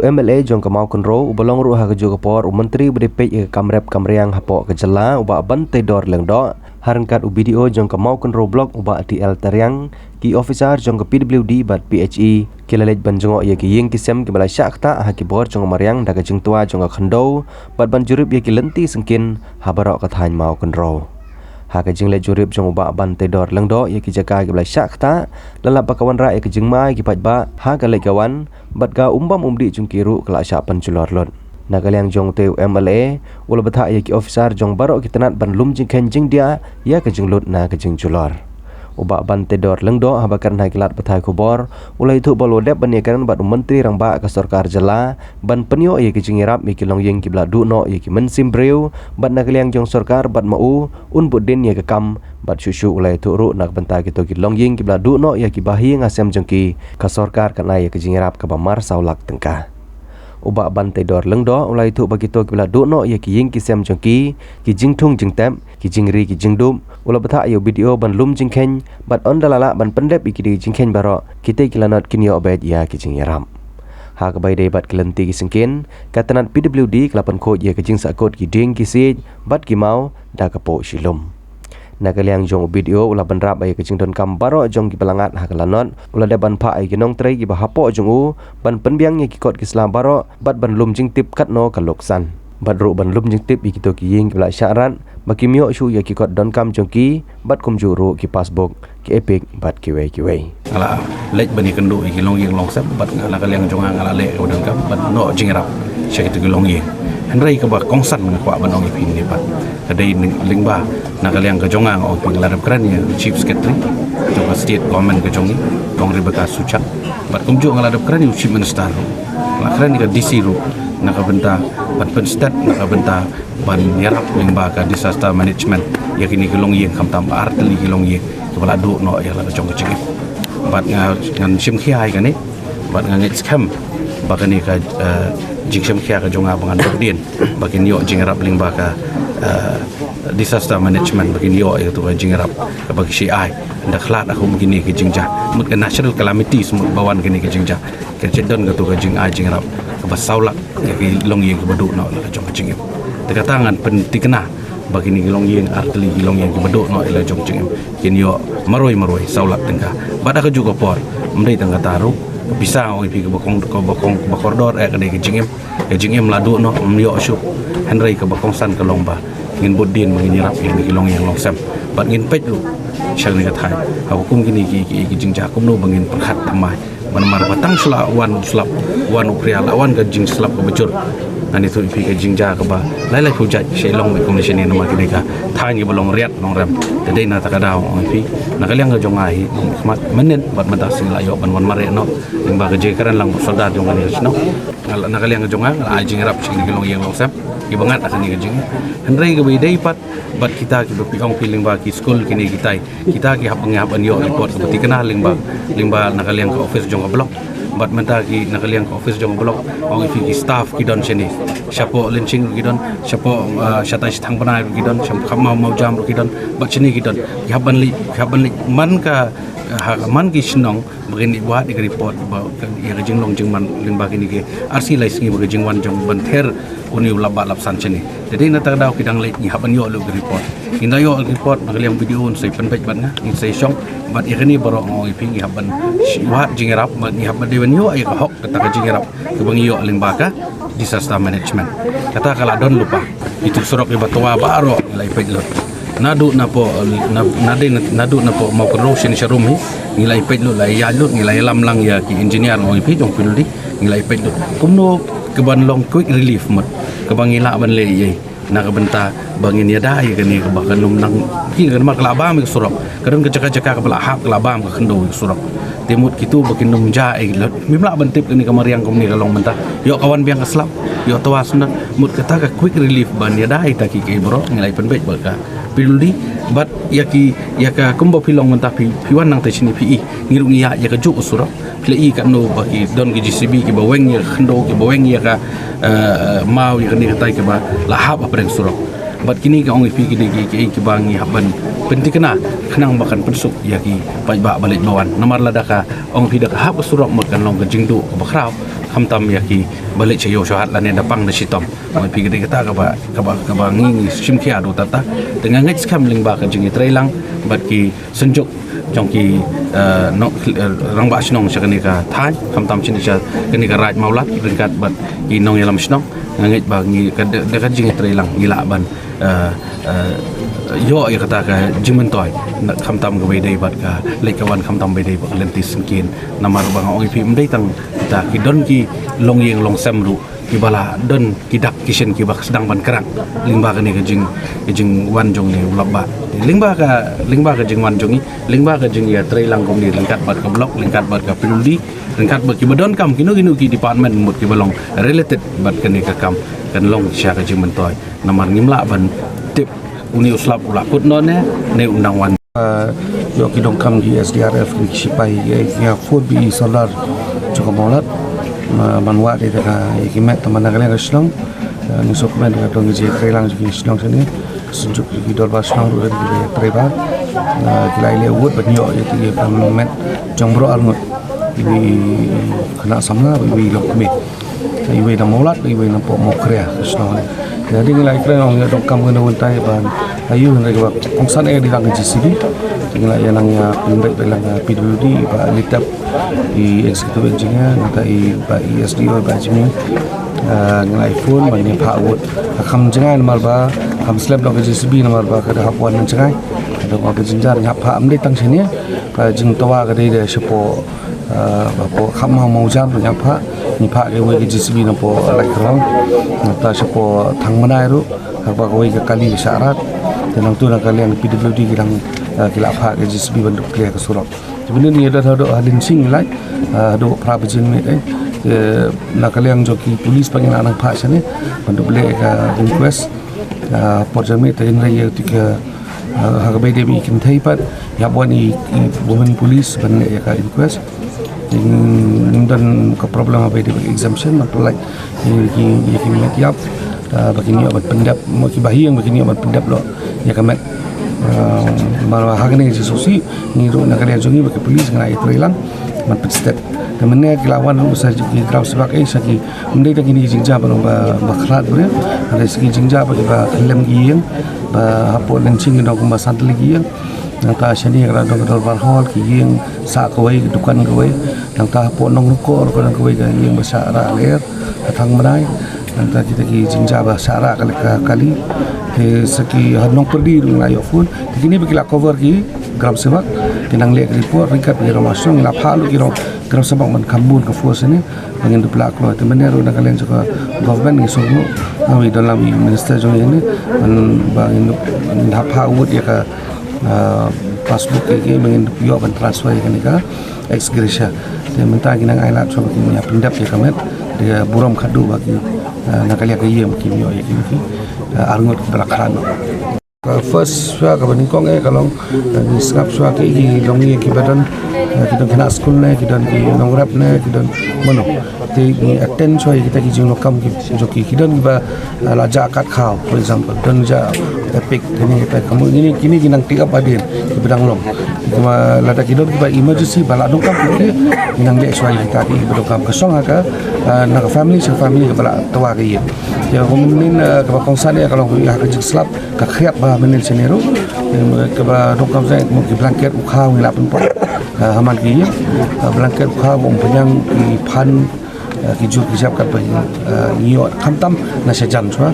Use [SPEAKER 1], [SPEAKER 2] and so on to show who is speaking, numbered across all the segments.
[SPEAKER 1] MLA jong kamau konro ubalong ru ha kejo kapor menteri berdepe kamrep kamriang hapo kejela uba bantai dor lengdo harangkat video jong kamau konro blok uba TL tariang ki officer jong ke PWD bat PHE kilalet banjongo ye ki ying kisem ki balai syakta ha ki bor jong mariang daga jing tua jong khando bat banjurip ye ki lenti sengkin habarok kathain mau konro ha ka jing le jurip jong uba bantai dor lengdo ye ki jaka ki balai syakta lalap bakawan ra ye ki jing mai ki pajba ha ka le kawan bat ga umbam umdi jong kiru kala syapan julor lon nagaliang jong teu MLA ula betha ye ki officer jong barok ki tenat ban lum jing khen jing dia ya ka jing lut na ka jing julor uba bantai dor lengdo ha bakar na kilat bethai kubor ulai thu bolo dep ban ye kan bat menteri rang ba ka sarkar jela ban penyo ye ki jing irap mi ki long yeng ki bla du no ye ki mensim breu bat nagaliang jong sarkar bat mau un budin ye ka kam bat susu ulai thu ru nak bentai ki to ki long yeng ki bla du no ye ki bahi ngasem jong ki ka sarkar kan ye ki jing irap ka bamar saulak tengka uba bantai dor lengdo ulai thu bagi to ki bla du no ye ki yeng ki sem jong ki jing thung jing tem ki jing ri ki jing dum ula betha yo video ban lum jing khen bat on dalala ban pendep ikidi jing khen baro kita kilanat kinyo obed ya ki jing yaram ha ka bai dei bat kelenti ki sengkin katanat PWD kelapan ko ye ki jing sakot ki ding ki si bat ki mau da ka po silum nagaliang jong video ula ban rap ay ki jing don kam baro jong ki balangat ha kalanot ula de ban pha ay ki nong trei ki ba hapo jong u ban penbiang ye ki kot ki slam baro bat ban lum jing tip kat no kaloksan bat ru ban lum jing tip ki to ki ying ki la syarat baki mio shu ye ki kot don kam jong ki bat kum juru ki passbook ki epic bat ki wei
[SPEAKER 2] ala lej bani kendu ki long yeng long sap bat ngala kaliang jong ngala le ko don kam bat no jing rap syek ki long yeng henrei ka ba kongsan kwa ban ong ipin ni bat kadai lingba nakaliang ka jongang o ping larap kran ya chief secretary to state government ka jongi tong ribaka suca bat kumju ngaladap kran you chief minister la kran ka DC ru nakabenta bat penstat nakabenta ban yarap lingba ka disaster management yakini kilong yeng kam tam arteli kilong yeng kepala du no ya la jong ka bat ngan sim khiai ka ni bat ngan scam bakani ka jingsham khia ka jonga bangan berdien bakin yo jingrap lingba ka disaster management bakin yo itu jingrap ka bagi CI ndak khlat aku begini ke jingja mut ka natural calamities mut bawan kini ke jingja ke cedon ka tu ka jing ai jingrap ka basaulak ke long yeng ka badu no la jong jingim teka tangan pentikna bagini long yeng arteli long yeng ka badu no la jong jingim kin yo maroi saulak tengka bada ka juga por mrei tengka taru bisa oi pi ke bakong bakordor ke de jingem ladu no myo shu henrei ke bakong san ke longba ngin bodin mangin rap yang ki long yang long sam bat ngin pej lu syang ni kathai hukum kini ki jingja kum no bangin perhat tamai manmar batang sula wan ukria lawan ke jing slap ke bejur ani tu pi ke jingja ke ba lai hujat shelong me komisi ni nama kini ka thai bolong riat long ram tadai na takadau oi pi nakaliang ke jongai mat menen bat mata sing layo ban wan mare no limba ke jekaran lang soda jong ani no nakaliang ke jongai ai jing rap sing ki long yang long sam ki bangat akan ni ke jing henrei ke bidai pat bat kita ki bepiong feeling ba ki school kini kita ki hap ngap an yo report ke kenal limba nakaliang ke office jong blok bat menta ki nakaliang ke office jong blok ong ki staff ki don sini siapo lencing ki don siapo syatai thang panai ki don siapo mau jam ki don bat sini ki don ki haban li man ka man ki snong begini buat di report ba ya jing long jing man limba kini ke arsi lai singi ba jing wan jong ban ther uni ulaba lap san sini jadi nata daw kidang le ni haban yo lu report inda yo report nakaliang video on sai penpej ban na in sai song bat ikani baro ngoi pingi haban wat jing rap ni haban dewan yo ay hok kata ka jing rap ke bangi yo limba ka disaster management kata kala don lupa itu surok ke batwa baro lai pej lo nadu na po mau corrosion sharum nilai pej lo lai ya lo nilai lam lang ya ki engineer ngoi pi jong pildi nilai pej lo kumno ke ban long quick relief mat ke bangila ban le ye na ka benta bangin ya dai ke ni ke bakan lum nang ki kan mak laba mi surok kadang ke caka-caka ke belahap ke laba ke khendo surok timut kitu bakin lum ja mimla bentip ni kamariang kom ni kalong benta yo kawan biang keslap yo tawas na mut kata ka quick relief ban ya dai ta ki ke bro nilai penbej baka piluli bat ya ka kumbo pilong mentah piwan nang te sini pi ngirung ya ka juk surok plei ka no bagi don ki GCB ki baweng ya khendo ki baweng ya ka mau ya ni katai ke ba lahap apa yang surok bat kini ka ong pi ki bangi haban penting kena kenang makan pensuk ya ki pai ba balik bawan nomor ladaka ong pi dak hap surok makan long ke jingdu bakrau hamtam ya ki balik chayo syahat lan da pang da sitom mai pi gede kata ka ba ngi simkhia do tata dengan ngaj kam lingba ka jingi trailang bat ki senjuk jongki no rang ba snong sakani ka thai hamtam chin cha kani ka raj maulat ringkat bat ki nong yalam snong ngaj ba ngi ka da jingi trailang gila ban yo ya kata ka jimen toy kham tam ga dei bat ka le ka wan kham tam dei ba lenti singkin namar bang oi pi mdei tang ta ki don ki long yeng long sam ru ki bala don ki dak kishen ki bak sedang ban kerang lingba ka ni ka jing wan jong ni ulap ba lingba ka jing wan jong ni lingba ka jing ya trei lang kom ni lengkat bat ka blok lengkat bat ka piluli lengkat bat ki badon kam kinu ki department mut ki balong related bat ka ni ka kam kan long sya ka jing mentoy namar ngimla ban tip uni uslap ula kut none ne undang wan
[SPEAKER 3] yo ki dong kam di SDRF ki sipai ya food bi solar cukup molat manwa de ka ki met teman kalian Islam ni sok men ka dong ji trelang ji Islam sini sunjuk ki dor ba Islam ru di treba ki lai le wut ba nyo ya ki met jong bro al ngot ini kena samna bi lok mi iwe na molat iwe na po mokrea Islam jadi nilai keren orang dong kam kena untai ban ayu mereka kongsan di dalam GCB nilai yang nangnya pembek dalam PWD ba litap di executive engineer nanti ba ESDO ba jimi nilai phone ba ni phawut kham jangan mal ba kham slab dong GCB mal ba kada hapwan jangan ada ko jinjar nyap pha amde tang sini ka jing tawa ka de sepo bapo kham mau jam nyap pha ni pha ke we GCB na po like long ta sepo thang manai ru ba ko we ka kali syarat dan tu nak kalian PWD kilang kilap hak ke GCB bentuk clear ke surat sebenarnya ni ada halin sing lai do prabajin met nak kalian joki polis panggil anak pak sana bentuk beli ke inquest porjan met in raya tiga hak bede bi kin thaipat ya boni women police ban ya ka inquest dan ke problem apa di exemption atau like ini met yap begini obat pendap mau kibahiang begini obat pendap lo ya kamet malah hagane susi ni ro nak kalian jongi bagi polis kena itu hilang mat step temennya kilawan usah di grab sebab sagi mendai tak ini jingja ba bakrat bre ada segi jingja bagi ba kelem gieng ba hapo lencing dong ba santli gieng nang ta sini kada dong dol barhol gieng sa kawai dukan kawai nang ta hapo nong ruko ko nang kawai gieng besar ler thang menai nanti kita ki jingja bahasa Arab kali ke seki hanong perdi dengan ayok pun begini begila cover ki gram sebab tinang lihat report ringkat di rumah song la phalu ki gram sebab man kambun ke force ni bangin dupla ko temennya ro kalian juga government ni sono ngawi dalam minister jong ini man bangin hapha wud ya ka passbook ki bangin yo ban transfer kan ka ex gratia dan mentah kinang ailat so ki punya pendap ya kamet dia buram kadu bagi nakalia ke yem kimio ya kimi arngot berakran first swa ka banikong kalau ni skap swa ke gi longi ki badan kita kena school ne kita ki nongrap ne kita mono ti attend swa kita ki jino kam ki joki kita ba laja akat khau for example dan ja epic ini kita kamu ini kini ginang tiga padin ki bedang long cuma lada kita ki ba emergency bala dong kam ki ginang le swa kita ki bedong kam kesong ka nak family ke bala tawa ke ya komunin ke kongsan ya kalau ya ke slap ka khiap ba menil senero ke ba dong kam saya mo ki blanket ukha ngila pun haman ki blanket ukha bom penyang ki pan ki jur ki siap kat pa nio khamtam na sejan chwa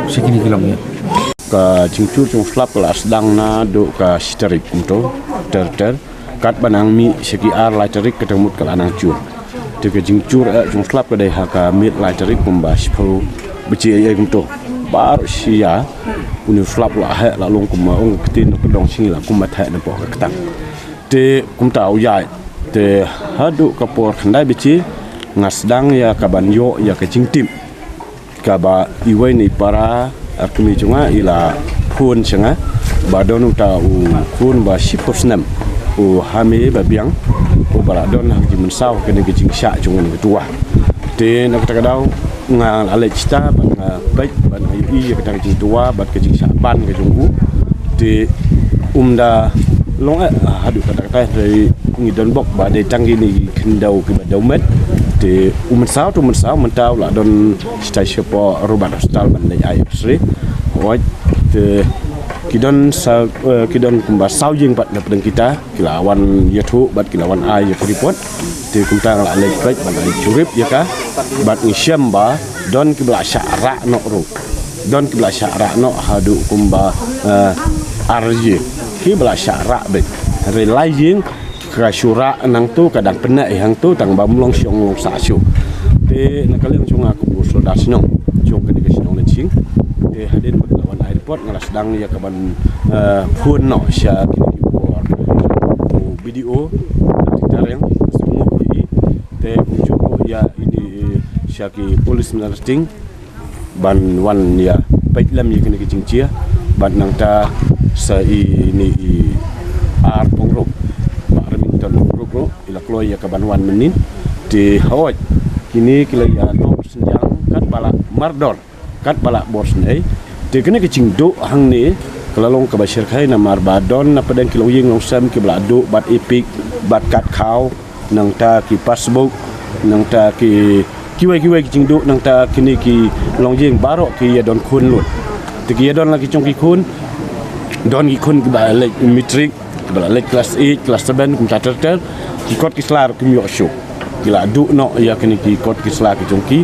[SPEAKER 3] sekini kilom ya
[SPEAKER 4] ka jingcur jong slap la sedang na do ka sterik untuk ter kat banang mi seki ar la terik ketemut kal anang cur de ke jingcur jong slap ka dai ha ka mit la terik kumbas pho beci ai untuk bar sia uni slap la ha la long kum ong tin ko dong sing la kum ma tha na po ka tang te kum tau yai te hadu ka por khandai beci ngasdang ya ka banyo ya ka jingtim ka ba iwai ni para kami cuma ila phun changa badon uta u phun ba siposnam u hame ba biang u bara don ha ji mensau ke ne jing sha chung ne tua te na kata kadau nga ale chita ban baik ban ayu ke ta ji tua bat ke jing sha ban ke jungku te umda long hadu kata dari ngidon bok ba de tangi ni kendau ke ba daumet di umat sau mentau lah don stai siapa robat hospital ban le ai sri oi te kidon kumba sau jing pat lepeng kita kilawan yatu bat kilawan ai ya report te kuntang la le pek ban le curip ya ka bat ngisyam ba don kibla syara no ru don kibla syara no hadu kumba arje kibla syara be relai jing kasyura nang tu kadang pena hang tu tang bamlong siong long sa syu te nakaliang chung aku buslo dasno chung kene kesino lencing te hadin lawan airport ngala sedang ya kaban phun no sya kini bor video ditareng semua ini te cukup ya ini sya ki polis melarting ban wan ya baitlam ya kene kecing cia ban nang ta sa ini ar pongro Rukro ila kloy ya kabanwan menin di hawaj kini kila ya no senjang kat bala mardor kat bala borsnei de kene kecing do hang ni kelalong ka bashir khai na marbadon na padang kilo ying long sam ki bala do bat epic bat kat khaw nang ta ki passbook nang ta ki kiwai kecing do nang ta kini ki long ying barok ki ya don khun lut de ki ya don lagi chong ki khun don ki khun ki ba lek matric bala lek kelas 8 kelas 7 kum tater ki kot ki slar ki mi show kila du no ya kini ki kot ki slar ki jongki